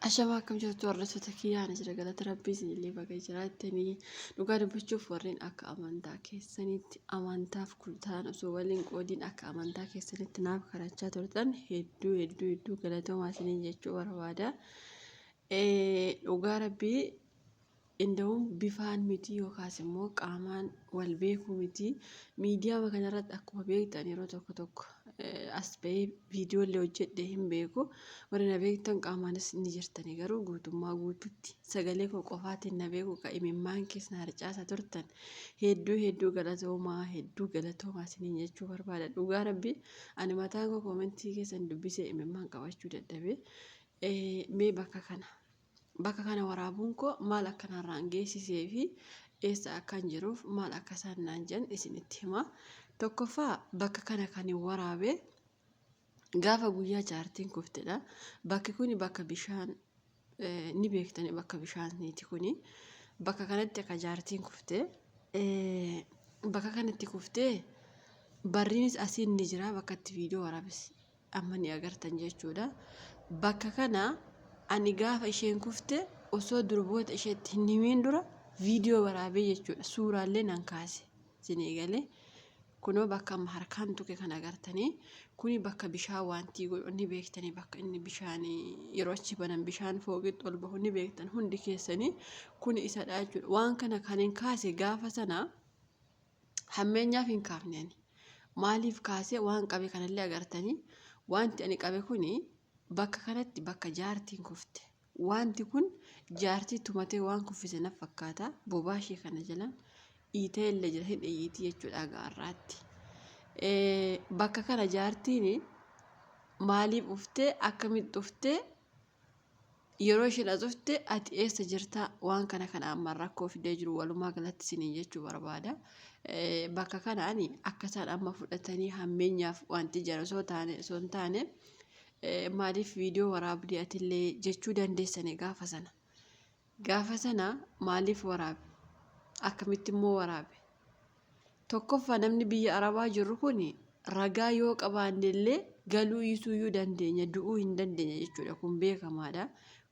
Ashama akkam jirtu warratoota kiyyaan jira galata rabbii isinillee bakka jiraattanii dhugaa dubbachuuf warreen akka amantaa keessanitti amantaaf kultaan osoo waliin qoodiin akka amantaa keessanitti naaf kadhachaa turtan hedduu galatoomaa isiniin jechuu barbaada. Dhugaa rabbii inda'uun bifaan miti yookaas immoo qaamaan wal beekuu miti. Miidiyaa kanarratti akkuma beektan yeroo tokko as ba'ee viidiyoolee hojjedhee hin beeku. Warri na beektan qaamaanis ni jirtanii garuu guutummaa guutuutti sagalee koo qofaatiin na beeku imimmaan keessa harcaasaa turtan hedduu galatoomaa isiniin jechuu barbaada. Dhugaa rabbii ani mataan koo koomentii keessan dubbisee imimmaan qabachuu dadhabee mee bakka kana waraabuun koo maal akkanarraan geessisee fi eessa akkan jiruuf maal akka isaan naan jedhan isinitti hima. Tokkoffaa bakka kana kan waraabee gaafa guyyaa jaartiin kuftedha. Bakki kuni bakka bishaan ni beektanii bakka bishaaniiti kuni. Bakka kanatti akka jaartiin kuftee bakka kanatti kuftee barriinis asiin ni jira bakka itti viidiyoo waraabes amma ni agartan jechuudha. Bakka kana ani gaafa isheen kufte osoo durboota isheetti hin himiin dura viidiyoo waraabee jechuudha. Suuraallee nan kaase isinii galee kunoo bakka amma harkaan tuqe kan agartanii kuni bakka bishaan wanti godhonni beektanii bakka inni bishaan yeroo achi banan bishaan fooqitti ol bahu ni beektan hundi keessanii kuni isadha jechuudha. Waan kana kan hin kaase gaafa sana hammeenyaaf hin kaafneen maaliif kaase waan qabe kanallee agartanii wanti ani qabe kuni bakka kanatti bakka jaartiin kufte wanti kun jaartii tumatee waan kuffise na fakkaata bobaa ishee kana jalaan dhiitee illee jira hin dhiitii jechuudha gaarraatti. Bakka kana jaartiin maaliif uftee akkamitti uftee yeroo isheen as ufte ati eessa jirtaa waan kana ammaan rakkoo fidee jiru walumaa galatti isiniin jechuu barbaada. Bakka kanaan akka isaan amma fudhatanii hammeenyaaf wanti jara osoo hin taane maaliif viidiyoo waraabdee atillee jechuu dandeessanii gaafa sana maaliif waraabe akkamitti immoo waraabe. Tokkoffaa namni biyya arabaa jirru kun ragaa yoo qabaannellee galuu isuyyuu dandeenya du'uu hin dandeenya jechuudha kun beekamaadha.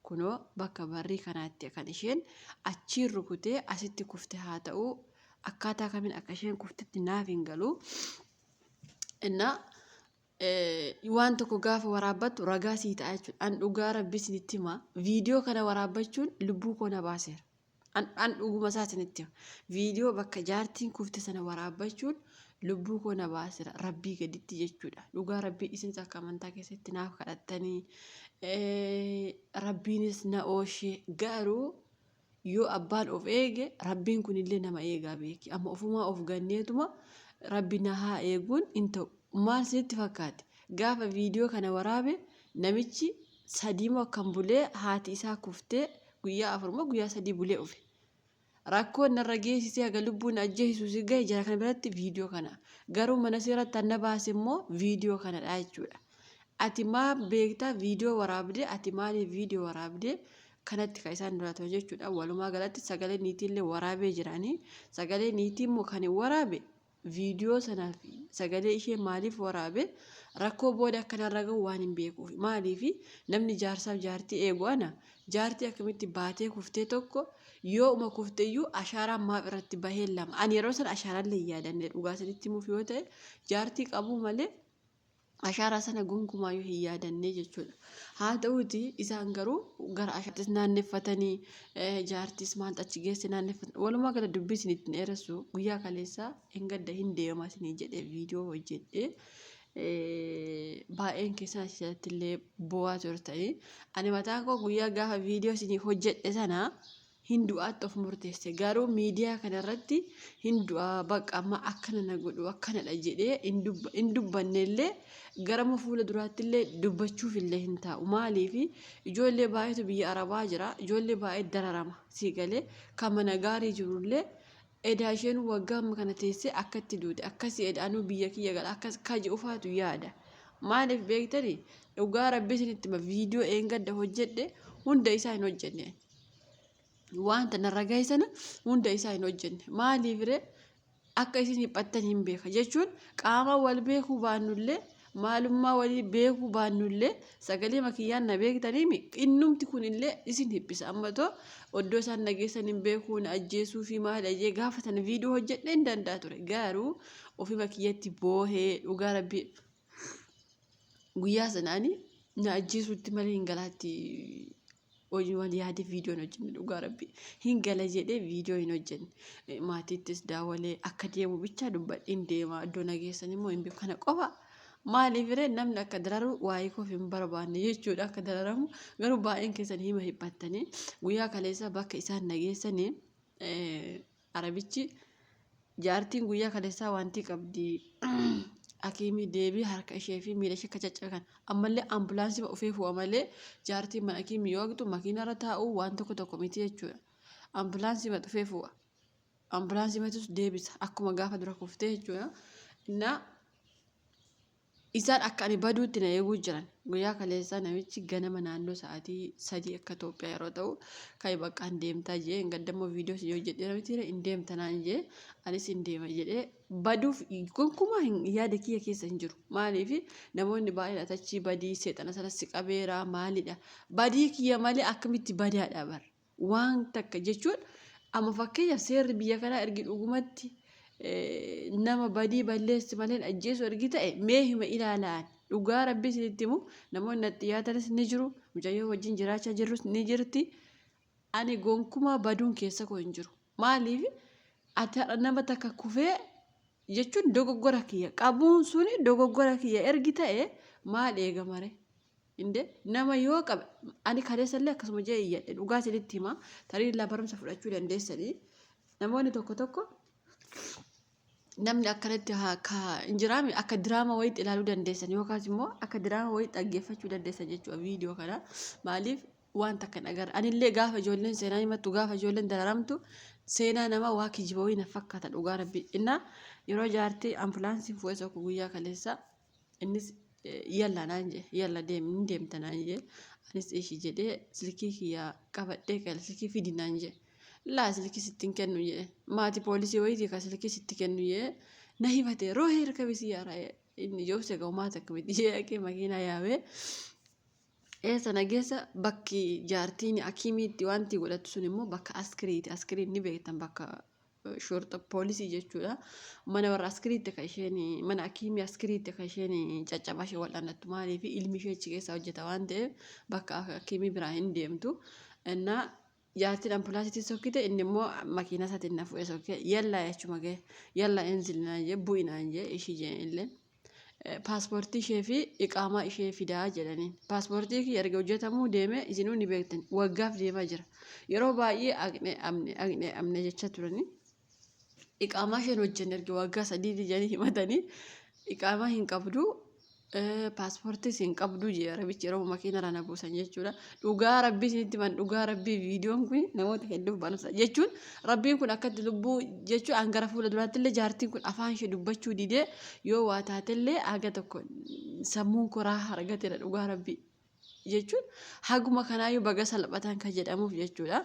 Kunoo bakka barrii kanaatti kan isheen achiin rukutee asitti kufte haa ta'u akkaataa kamiin akka isheen kuftetti naaf hin galu. Waan tokko gaafa waraabbattu ragaa sii ta'a jechuudha. An dhugaa rabbii isinitti hima viidiyoo kana waraabbachuun lubbuu koo na baaseera. An dhuguma isaa isinitti hima viidiyoo bakka jaartiin kufte sana waraabbachuun lubbuu koo na baaseera rabbii gaditti jechuudha. Dhugaa rabbii isinis akka amantaa keessatti naaf kadhattanii rabbiinis na oolchee garuu yoo abbaan of eege rabbiin kunillee nama eegaa beeki. Amma ofumaa of ganneetuma rabbi na haa eeguun hin ta'u. Maal isinitti fakkaate gaafa viidiyoo kana waraabe namichi 3 moo kan bulee haati isaa kuftee guyyaa 4 moo guyyaa 3 bulee dhufe. Rakkoon narra geessisee haga lubbuun ajjeessu si gahe jara kana biratti viidiyoo kana garuu mana seeratti anna baase immoo viidiyoo kanadha jechuudha. Ati maal beektaa viidiyoo waraabdee ati maaliif viidiyoo waraabdee kanatti kan isaan duraatan jechuudha. Walumaa galatti sagalee niitiillee waraabee jiranii sagalee niitii immoo kan waraabe viidiyoo sanaa fi sagalee ishee maaliif waraabe rakkoo booda akkanarra gahu waan hin beekuuf maaliif namni jaarsaaf jaartii eegu ana jaartii akkamitti baatee kuftee tokko yoo uma kufteeyyuu ashaaraan maaf irratti bahee lama ani yeroo sana ashaaraallee hin yaadanne dhugaa isinitti himuuf yoo ta'e jaartii qabuu malee ashaaraa sana gonkumaayuu hin yaadannee jechuudha. Haa ta'uuti isaan garuu gara ashaaraatti naanneffatanii jaartis maal achi geesse naanneffatan walumaa gala dubbii isinitti dheeressu guyyaa kaleessaa hin gadda hin deema isinii jedhee viidiyoo hojjedhee baay'een keessaa isatti illee bo'aa turtanii ani mataan koo guyyaa gaafa viidiyoo isinii hojjedhe sana hin du'aatti of murteesse garuu miidiyaa kanarratti hin du'aa bakka amma akkana na godhu akkanadha jedhee hin dubbannellee garama fuula duraatti illee dubbachuuf illee hin taa'u. Maaliif ijoollee baay'eetu biyya arabaa jira ijoollee baay'ee dararama sii galee kan mana gaarii jirullee edaa isheen waggaa amma kana teessee akkatti duute akkasii edaanuu biyya kiyya gala akkas kaji ufaatu yaada. Maaliif beektanii dhugaa rabbii isinitti hima viidiyoo eengadda hojjedhe hunda isaa hin hojjenne. Wanta narra gahe sana hunda isaa hin hojjenne maaliif akka isin hiphattan hin beeka jechuun qaama wal beekuu baannullee maalummaa walii beekuu baannullee sagalee makiyyaan na beektanii innumti kunillee isin hibbisa amma too oddoo isaan nageessan hin beekuu na ajjeesuu fi maal ajee gaafatan viidiyoo hojjedhee hin danda'a ture garuu ofii makiyyatti boohee dhugaa rabbii guyyaa sanaanii na ajjeesuutti malee hin galaatti hojii wal yaade viidiyoon hojjenne dhugaa rabbii hin gala jedhee viidiyoo hin hojjenne maatiittis daawwalee akka deemu bicha dubbadhiin deema iddoo nageessan immoo hin beeku kana qofa maaliif ree namni akka dararu waa'ee koof hin barbaanne jechuudha akka dararamu garuu baay'een keessan hima hiphattanii guyyaa kaleessa bakka isaan nageessanii arabichi jaartiin guyyaa kaleessaa wanti qabdi Akiimii deebii harka ishee fi miila ishee kacaccakan ammallee ambulaansii ofii fu'a malee jaartiin mana akiimii yoo argitu makiinarra taa'uu waan tokko miti jechuudha. Ambulaansii dhufee fu'a. Ambulaansii matus deebisa akkuma gaafa dura kuftee jechuudha. Innaa isaan akka ani baduutti na eeguu jiran guyyaa kaleessaa namichi ganama naannoo sa'aatii 3 akka Itoophiyaa yeroo ta'u kan bakka hin deemtaa jee hin gaddammoo viidiyoo yoo jedhee namatti hin deemtanaan jee anis hin deema jedhee baduuf gonkumaa hin yaada kiyya keessa hin jiru maaliif namoonni baay'een atachii badii seexana sanas qabeera maalidha badii kiyya malee akkamitti badaadha bar waan takka jechuun amma fakkeenyaaf seerri biyya kanaa ergi dhugumatti nama badii balleessi malee ajjeesu ergi ta'e mee hima ilaalaan dhugaa rabbii isinitti himu namoonni natti yaatanis ni jiru mucayyoo wajjin jiraachaa jirrus ni jirti ani gonkumaa baduun keessa koo hin jiru maaliif ati nama takka kufee jechuun dogoggora kiyya qabuun suni dogoggora kiyya ergi ta'e maal eegamare inde nama yoo qabe ani kaleessallee akkasuma jee iyyadhe dhugaa isinitti hima tarii barumsa fudhachuu dandeessanii namoonni tokko namni akkanatti injiraami akka diraama wayiitti ilaaluu dandeessan yookaas immoo akka diraama wayiitti dhaggeeffachuu dandeessan jechuudha viidiyoo kana maaliif waan takka agarra anillee gaafa ijoolleen seenaa himattu gaafa ijoolleen dararamtu seenaa nama waa kijiba wayii na fakkaata dhugaa rabbii innaa yeroo jaartii ambulaansiin fu'ee tokko guyyaa kaleessa innis yalla naan jee yalla deemta naan jee anis ishii jedhee silkii kiyyaa qabadhee qala silkii fidi naan jee laa silkii sittiin kennu jee maatii poolisii wayiitii ka silkii sitti kennu jee na himate roohee hirkabisi yaaraa inni joobse ga'u maata akkamitti jee dhaqee makiinaa yaabee eessa nageessa bakki jaartiin akiimiitti wanti godhattu sun immoo bakka askiriiti askiriin ni beektan bakka shorta poolisii jechuudha mana warra askiriitti ka isheen mana akiimii askiriitti ka isheen caccabaa ishee wal'aanattu maaliif ilmi ishee achi keessa hojjeta waan ta'eef bakka akiimii biraa hin deemtu innaa jaartiin ambulaansiitti sokkite inni immoo makiina isaatiin na fu'ee sokkee yallaa jechuma ga'e yallaa eenzilinaan jee bu'inaan jee ishii jeen illee paaspoortii ishee fi iqaamaa ishee fidaa jedhaniin paaspoortii kiyya erga hojjetamuu deeme isinuu ni beektan waggaaf deemaa jira yeroo baay'ee aqne jecha turanii iqaamaa isheen hojjenne erga waggaa 3 jedhanii himatanii iqaamaa hin qabdu paaspoortiis hin qabdu jee rabichi yeroo makiina rana buusan jechuudha dhugaa rabbii isinitti man dhugaa rabbii viidiyoon kun namoota hedduuf barumsa jechuun rabbiin kun akkatti lubbuu jechuun hangara fuula duraatti illee jaartiin kun afaan ishee dubbachuu didee yoo waa taatellee haga tokko sammuun koraa argateera dhugaa rabbii jechuun haguma kanaayyuu baga salphatan kan jedhamuuf jechuudha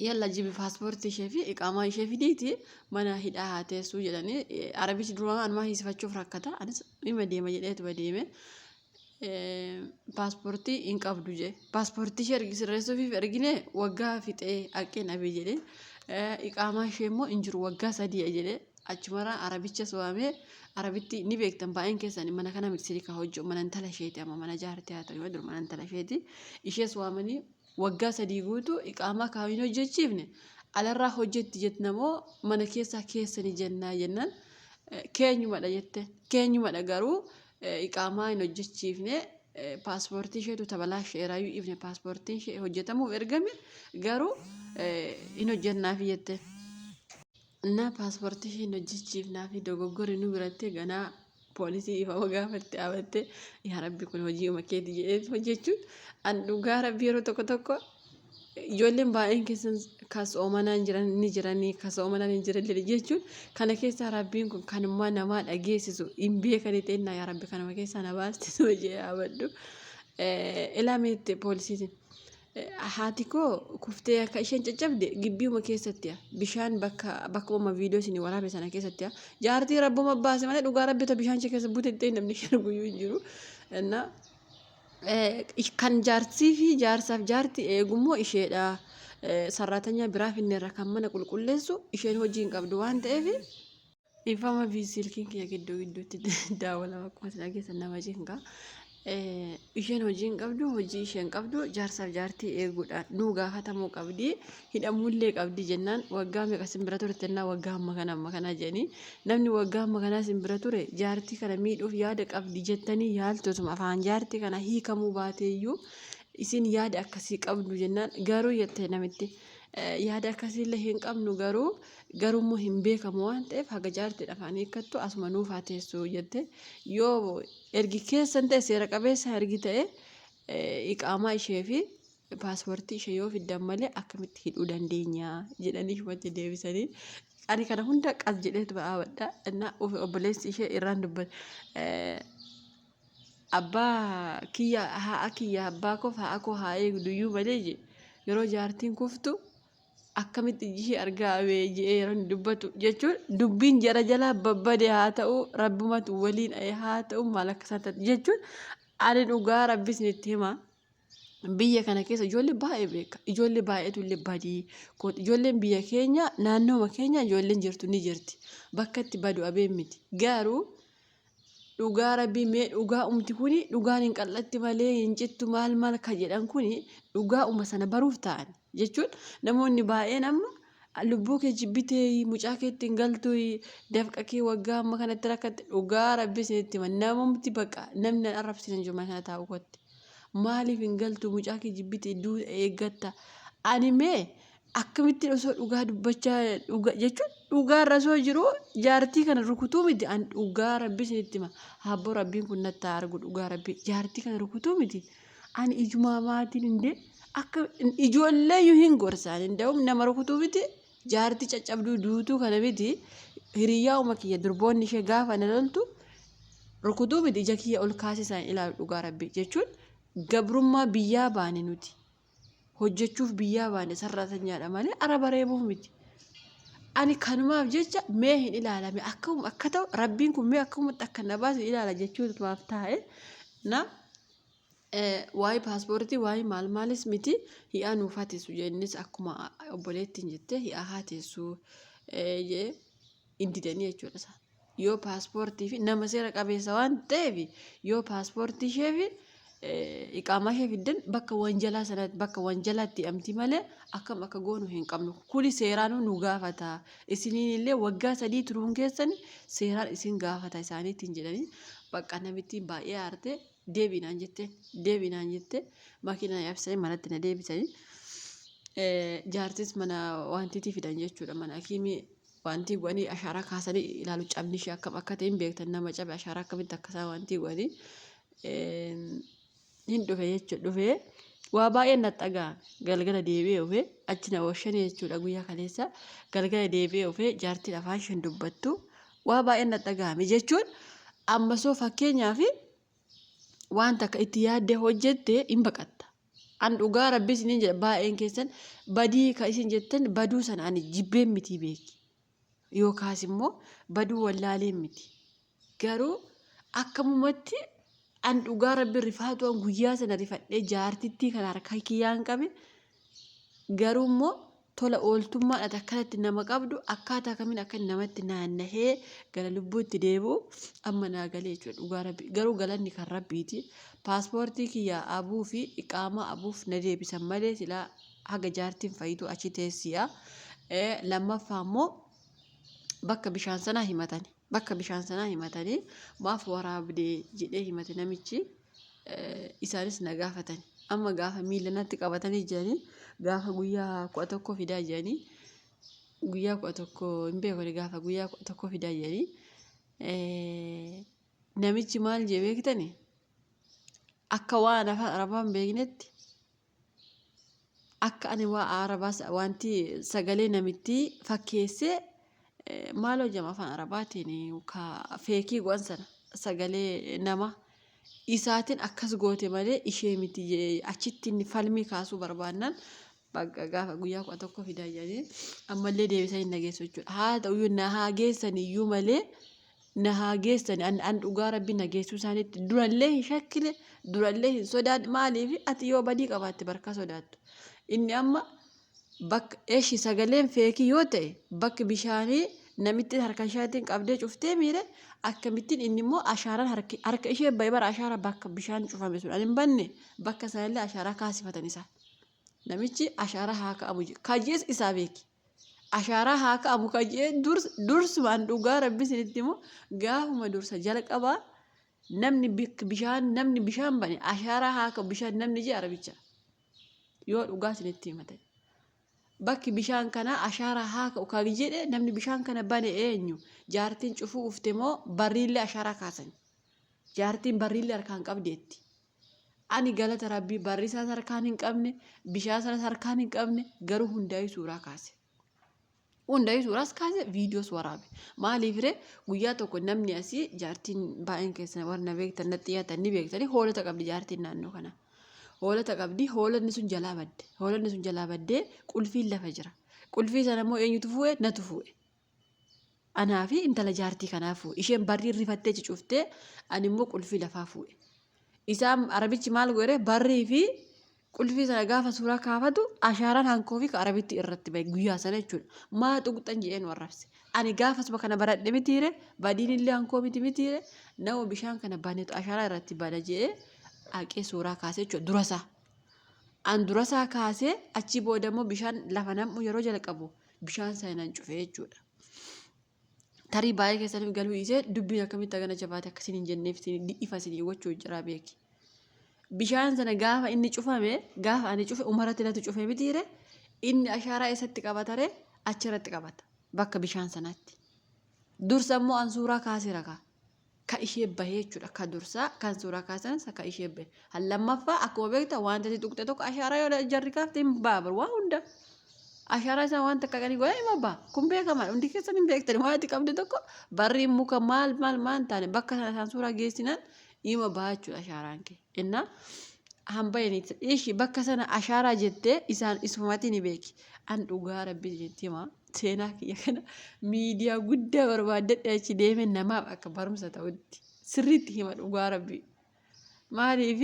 yalla jibi paaspoortii ishee fi iqaamaa ishee fidiiti mana hidhaa haa teessuu jedhanii arabichi duraan anuma hiisifachuuf rakkata anis dhimma deema jedheetuma deeme paaspoortii hin qabdu jee paaspoortii ishee sirreessuufiif ergine waggaa fixee haqqeen abee jedhee iqaamaa ishee immoo hin jiru waggaa 3 jedhee achumarraa arabicha waamee arabitti ni beektan baay'een keessanii mana kana miksirii ka hojjetu mana intala isheeti amma mana jaartii haa ta'u yoo dur mana intala isheeti ishees waamanii waggaa 3 guutuu iqaamaa kaawin hojjechiifne alarraa hojjetti jetnamoo mana keessaa keessanii jennaa jennaan keenyumadha jette keenyumadha garuu iqaamaa hin hojjechiifne paaspoortii isheetu tabalaa isheeraayyuu ifne paaspoortiin ishee hojjetamuuf ergame garuu hin hojjennaafi jette na paaspoortii ishee hin hojjechiifnaafi dogoggorri nu biratti ganaa poolisii ifama gaafatte dhaabatte yaa rabbi kun hojii makeetii jedhee hojjechuun an dhugaa rabbii yeroo tokko ijoolleen baay'een keessan kasoomanaan jiran ni jiranii kasoomanaan hin jiran jechuun kana keessaa rabbiin kun kanummaa namaa dhageessisu hin beekanii ta'inna yaa rabbi kanuma keessaa na baastisu jee yaabadhu ilaameette poolisiitiin haati koo kuftee akka isheen caccabde gibbiuma keessatti bishaan bakka viidiyoo isin waraabe sana keessatti jaartii rabbuma baase malee dhugaa rabbitu bishaan ishee keessa buutettee namni isheen guyyuu hin jiru. Kan jaarsii fi jaarsaaf jaarti eegummoo isheedha. Sarratanya biraa finneerra kan mana qulqulleessu isheen hojii hin qabdu waan ta'eef ifama fi silkiin kiyya gidduutti daawwalama akkuma sin dhageessan nama jinqa. Isheen hojii hin qabdu hojii isheen qabdu jaarsaaf jaartii eeguudhaan nuu gaafatamuu qabdi hidhamuullee qabdi jennaan waggaa meeqa simbira turte jennaan waggaa amma kana jedhanii namni waggaa amma kanaa simbira ture jaartii kana miidhuuf yaada qabdi jettanii yaaltotuma afaan jaartii kana hiikamuu baateeyyuu isin yaada akkasii qabdu jennaan garuu jettee namitti yaada akkasiillee hin qabnu garuummoo hin beekamu waan ta'eef haga jaartii afaan hiikkattu asuma nuuf haa teessu jette yoo ergi keessan ta'e seera qabeessa ergi ta'e iqaamaa ishee fi paaspoortii ishee yoo fiddan malee akkamitti hidhuu dandeenya jedhanii shumatti deebisanii ani kana hunda qas jedheetu ba'aadha innaa obboleessi ishee irraan dubbata abbaa kiyya haa kiyya abbaa koof haa koo haa eegduyyuu malee yeroo jaartiin kuftu akkamitti ishee argaa jedhee yeroo dubbatu jechuun dubbiin jara jalaa babbade haa ta'u rabbumatu waliin haa ta'u maal akka isaan ta'e jechuun ani dhugaa rabbis nitti hima biyya kana keessa ijoollee baay'ee beeka ijoollee baay'eetu illee badii ijoolleen biyya keenya naannooma keenya ijoolleen jirtu ni jirti bakka itti badu abeen miti garuu dhugaa rabbii mee dhugaa kuni dhugaan hin qal'atti malee hin cittu maal ka jedhan kuni dhugaa sana baruuf ta'an jechuun namoonni baay'een amma lubbuu kee jibbitee mucaa keetti hin galtu dafqa kee waggaa amma kanatti rakkate dhugaa rabbii isinitti hima namumti baqa namni arrabsiisan jiru mana kana taa'u kotti maaliif hin galtu mucaa kee jibbitee duu eeggatta ani mee akkamittiin osoo dhugaa dubbachaa jechuun dhugaa irra osoo jiru jaartii kana rukutuu miti an dhugaa rabbii isinitti hima habboo rabbiin kun natti argu dhugaa rabbii jaartii kana rukutuu miti ani ijumaa maatiin hindee akka ijoollee yoo hin gorsaan inda'um nama rukutuu miti jaartii caccabduu duutuu kana miti hiriyyaa uma kiyya durboonni ishee gaafa na loltu rukutuu miti ija kiyya ol kaasisaan ilaalu dhugaa rabbii jechuun gabrummaa biyyaa baane nuti hojjechuuf biyyaa baane sarratanyaadha malee araba reebuuf miti ani kanumaaf jecha mee hin ilaalame akka ta'u rabbiin kun mee akkumatti akka na baasu ilaala jechuutu maaf taa'e na waa'ee paaspoortii waa'ee maalis miti hi'aa nuuf haa teessu jennis akkuma obboleettiin jettee hi'aa haa teessu hin didanii jechuudha yoo paaspoortii fi nama seera qabeessa waan ta'eef yoo paaspoortii ishee fi iqaamaa ishee fiddan bakka wanjalaa sanatti bakka wanjalaatti hidhamti malee akkam akka goonu hin qabnu kuni seeraan nu gaafata isiniin illee waggaa 3 turuun keessan seeraan isin gaafata isaaniitiin jedhanii bakka namittiin baay'ee aarte deebinaan jette makiinaa yaabsanii manatti na deebisanii jaartis mana wantiitii fidan jechuudha mana hakiimii wantii godhanii ashaaraa kaasanii ilaalu cabni ishee akkam akka ta'e hin beektan nama cabe ashaaraa akkamitti akka isaa wantii godhanii hin dhufe jechuudha dhufee waa baay'ee natti dhaga'ame galgala deebi'ee dhufee achi na oolchanii jechuudha guyyaa kaleessa galgala deebi'ee dhufee jaartiin afaan isheen dubbattu waa baay'ee natti dhaga'ame jechuun amma soo fakkeenyaaf waan takka itti yaaddee hojjette hin baqatta an dhugaa rabbii isiniin jedha baay'een keessan badii ka isin jettan baduu sana ani jibbeen miti beeki yookaas immoo baduu wallaaleen miti garuu akkamumatti an dhugaa rabbi rifaatu an guyyaa sana rifadhee jaartittii kana harka kiyyaan qabe garuu immoo tola ooltummaadha akkanatti nama qabdu akkaataa kamiin akka namatti naannahee gara lubbuutti deebi'u amma naa galee jechuudha dhugaa rabbi garuu galanni kan rabbiiti paaspoortii kiyya abuu fi iqaamaa abuuf na deebisan malee silaa haga jaartiin fayitu achi teessi'a lammaffaa immoo bakka bishaan sanaa himatanii maaf waraabdee jedhee himate namichi isaanis na gaafatani amma gaafa miila natti qabatanii jiranii gaafa guyyaa 11 fidaa jiranii guyyaa 11 hin beekne gaafa guyyaa 11 fidaa jiranii namichi maal jee beektani akka waan afaan arabaan beeknetti akka ani waa arabaas wanti sagalee namitti fakkeessee maaloo jama afaan arabaatiin ka feekii goon sana sagalee nama isaatiin akkas goote malee ishee miti achitti inni falmii kaasuu barbaannan bakka gaafa guyyaa 11 fidaa jedhanii ammallee deebisanii nageessu jechuudha. Haa ta'uyyuu na haa geessan iyyuu malee na haa geessan an dhugaa rabbi nageessuu isaaniitti durallee hin shakkine durallee hin sodaadhu maaliif ati yoo badii qabaatte barka sodaattu. Inni amma bakka eeshi sagaleen feekii yoo ta'e bakki bishaanii namitti harka ishaatiin qabdee cuftee miire akkamittiin inni immoo ashaaraan harka ishee bahe bara ashaara bakka bishaan cufame sun ani hin banne bakka sanallee ashaaraa kaasifatan isaa. Namichi ashaaraa haa ka'amu kajees isaa beeki. Ashaaraa haa ka'amu kajee dursumaan dhugaa rabbi isinitti immoo gaafuma dursa jalqabaa namni bishaan bane ashaaraa haa ka'u bishaan namni jee arabicha yoo dhugaa isinitti himatan. Bakki bishaan kana ashaaraa haa ka'u kan jedhe namni bishaan kana bane eenyu jaartiin cufuu ufte moo barriillee ashaaraa kaasan jaartiin barriillee harkaan qabdeetti. Ani galata rabbii barri isaas harkaan hin qabne bishaan sanas harkaan hin qabne garuu hundaa'ii suuraa kaase. Hundaa'ii suuraas kaase viidiyoos waraabe. Maaliif ree guyyaa tokko namni asii jaartiin baay'een keessan warra beektan natti dhiyaatan ni beektanii hoolota qabdi jaartiin naannoo kana. Hoolota qabdi hoolonni sun jalaa badde. Hoolonni sun jalaa baddee qulfiin lafa jira. Qulfii sana immoo eenyutu fuudhe natu fuudhe. Anaa fi intala jaartii kanaa fuudhe. Isheen barrii rifattee cuuftee ani immoo qulfii lafaa fuudhe. Isaan arabichi maal godhe barrii fi qulfii sana gaafa suuraa kaafatu ashaaraan hankoo fi arabitti irratti bahe guyyaa sana jechuudha. Maa xuqxan jedheen warrabse. Ani gaafasuma kana baradhe mitiire badiin illee hankoo mitiire nama bishaan kana baneetu ashaaraa irratti bada jedhee haqee suuraa kaasee jechuudha durasaa. An durasaa kaasee achi booda immoo bishaan lafa nam'u yeroo jalqabu bishaan sanaan cufee jechuudha. Tarii baay'ee keessaniif galuu dhiisee dubbiin akkamitti agana jabaate akkasiin hin jenneef ifa isin gochuu jira beeki. Bishaan sana gaafa inni cufame gaafa ani cufe umarratti natu cufe mitiire inni ashaaraa eessatti qabatare achirratti qabata bakka bishaan sanaatti. Dursa immoo an suuraa kaasee ragaa ka ishee bahee jechuudha ka dursaa kan suuraa kaasanis ka ishee bahe. Lammaffaa akkuma beektaa wanta itti tuqxe tokko ashaaraa yoo jarri kaafte hin baabar waa hunda. Ashaaraa isaa waan takka qanii godhanii ma ba'a. Kun beekamaa hundi keessan hin beektan waan itti qabde tokko barri muka maal taane bakka sana isaan suuraa geessinan ima ba'a jechuudha ashaaraan kee. Innaa hambayanii ishi bakka sana ashaaraa jettee isaan isumatti ni beeki. An dhugaa rabbi jettee maa seenaa kiyya kana miidiyaa guddaa barbaadadhe achi deemee namaaf akka barumsa ta'utti sirriitti hima dhugaa rabbi. Maaliif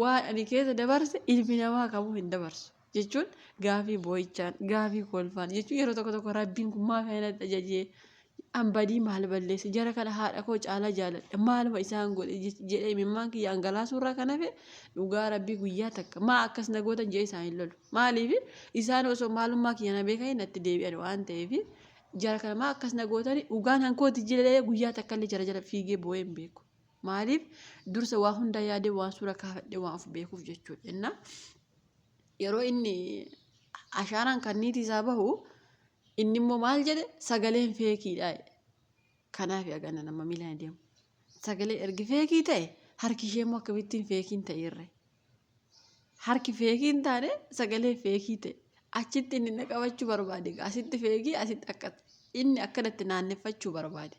waan ani keessa dabarse ilmi namaa qabu hin dabarsu. Jechuun gaafii boo'ichaan gaafii kolfaan jechuun yeroo tokko rabbiin kun maaf hin ajajee an badii maal balleesse jara kana haadha koo caalaa jaaladha maaluma isaan godhe jedhee mimmaan kiyya angalaasuu irraa kan hafe dhugaa rabbii guyyaa takka maa akkas nagootan jedhee isaan hin lolu. Maaliif isaan osoo maalummaa kiyya na beekanii natti deebi'an waan ta'eef jara kana maa akkas nagootan dhugaan hankooti jedhee guyyaa takka illee jara fiigee boo'ee hin beeku. Maaliif dursa waa hunda yaadee waan suura kaafadhee waan of beekuuf jechuudha. Yeroo inni ashaaraan kanniiti isaa bahu inni immoo maal jedhe sagaleen feekiidha. Kanaaf agana nama miilaan deemu. Sagalee ergi feekii ta'e harki ishee immoo akkamittiin feekiin ta'eerre. Harki feekiin taane sagalee feekii ta'e achitti inni na qabachuu barbaade asitti feekii asitti akkata inni akkanatti naanneffachuu barbaade.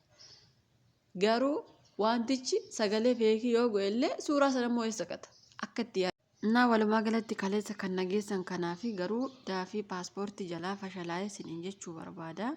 Garuu wantichi sagalee feekii yoo go'ellee suuraa sana immoo eessa qata akkatti Naa walumaa galatti kaleessa kan nageessan kanaa fi garuu daafii paaspoortii jalaa fashalaa'ee siniin jechuu barbaada.